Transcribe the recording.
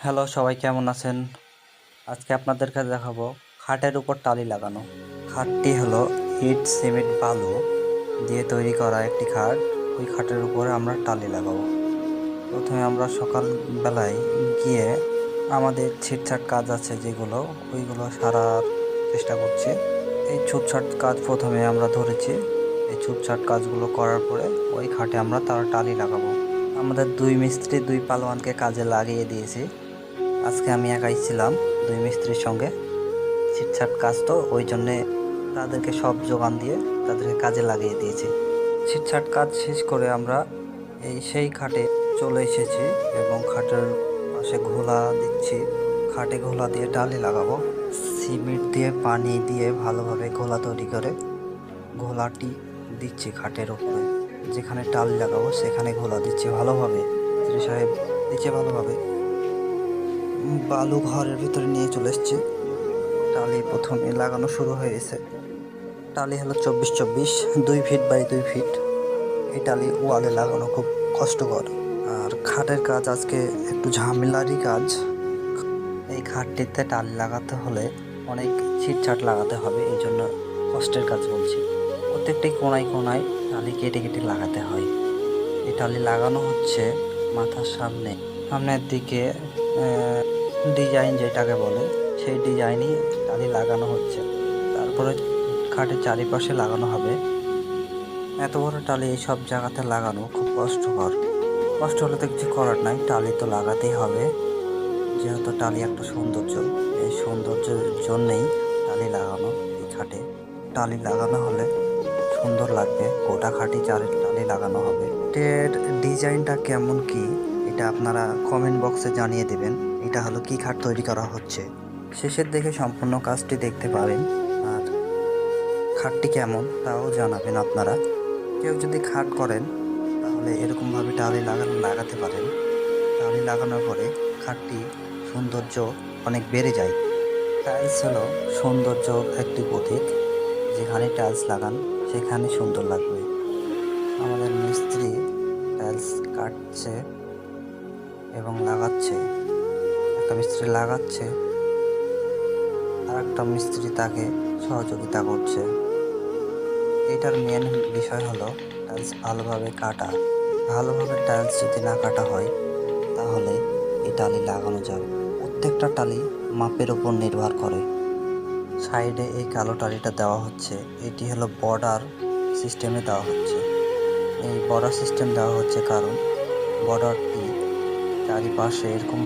Hello, সবাই কেমন আছেন? আজকে আপনাদেরকে দেখাবো খাটের উপর টালি লাগানো। খাটটি হলো ইট, সিমেন্ট, বালু দিয়ে তৈরি করা একটি খাট। ওই খাটের উপরে আমরা টালি লাগাবো। প্রথমে আমরা সকালবেলায় গিয়ে আমাদের ছিটছাট কাজ আছে যেগুলো, ওইগুলো সারার চেষ্টা করছি। এই ছুটছাট কাজ প্রথমে আমরা ধরেছি। এই ছুটছাট কাজগুলো করার পরে ওই খাটে আমরা তার টালি লাগাবো। আমাদের দুই মিস্ত্রি দুই পালোয়ানকে কাজে লাগিয়ে দিয়েছি। আজকে আমি একাই ছিলাম দুই মিস্ত্রির সঙ্গে। ছিটছাট কাজ তো ওই জন্যে তাদেরকে সব যোগান দিয়ে তাদেরকে কাজে লাগিয়ে দিয়েছি। ছিটছাট কাজ শেষ করে আমরা সেই খাটে চলে এসেছি এবং খাটের পাশে ঘোলা দিচ্ছি। খাটে ঘোলা দিয়ে টালি লাগাবো। সিমেন্ট দিয়ে পানি দিয়ে ভালোভাবে ঘোলা তৈরি করে ঘোলাটি দিচ্ছি খাটের উপরে। যেখানে টালি লাগাবো সেখানে ঘোলা দিচ্ছি ভালোভাবে। মিস্ত্রি সাহেব দিচ্ছে ভালোভাবে। বালু ঘরের ভিতরে নিয়ে চলে এসেছি। টালি প্রথমে লাগানো শুরু হয়েছে। টালি হলো 24-24, 2 ফিট বাই 2 ফিট। এই টালি ওয়ালে লাগানো খুব কষ্টকর। আর খাটের কাজ আজকে একটু ঝামেলারই কাজ। এই খাটটিতে টালি লাগাতে হলে অনেক ছিটছাট লাগাতে হবে, এই জন্য কষ্টের কাজ বলছি। প্রত্যেকটি কোণায় কোণায় টালি কেটে কেটে লাগাতে হয়। এই টালি লাগানো হচ্ছে মাথার সামনের দিকে ডিজাইন যেটাকে বলে, সেই ডিজাইনই টালি লাগানো হচ্ছে। তারপরে খাটের চারিপাশে লাগানো হবে। এত বড় টালি এই সব জায়গাতে লাগানো খুব কষ্টকর। কষ্ট হলে তো কিছু করার নাই, টালি তো লাগাতেই হবে। যেহেতু টালি একটা সৌন্দর্য, এই সৌন্দর্যের জন্যেই টালি লাগানো এই খাটে। টালি লাগানো হলে সুন্দর লাগবে। গোটা খাটি টালি লাগানো হবে। এর ডিজাইনটা কেমন কি এটা আপনারা কমেন্ট বক্সে জানিয়ে দেবেন। এটা হলো কি খাট তৈরি করা হচ্ছে। শেষের দিকে সম্পূর্ণ কাজটি দেখতে পাবেন। আর খাটটি কেমন তাও জানাবেন আপনারা। কেউ যদি খাট করেন তাহলে এরকমভাবে টালি লাগাতে পারেন। টালি লাগানোর পরে খাটটি সৌন্দর্য অনেক বেড়ে যায়। টাইলস হলো সৌন্দর্যর একটি প্রতীক। যেখানে টাইলস লাগান সেখানে সুন্দর লাগবে। আমাদের মিস্ত্রি টাইলস কাটছে এবং লাগাচ্ছে। একটা মিস্ত্রি লাগাচ্ছে আর একটা মিস্ত্রি তাকে সহযোগিতা করছে। এটার মেন বিষয় হলো টাইলস ভালোভাবে কাটা। ভালোভাবে টাইলস যদি না কাটা হয় তাহলে এই টালি লাগানো যাবে। প্রত্যেকটা টালি মাপের উপর নির্ভর করে। সাইডে এই কালো টালিটা দেওয়া হচ্ছে, এটি হলো বর্ডার সিস্টেমে দেওয়া হচ্ছে। এই বর্ডার সিস্টেম দেওয়া হচ্ছে কারণ বর্ডারটি চারিপাশে এরকম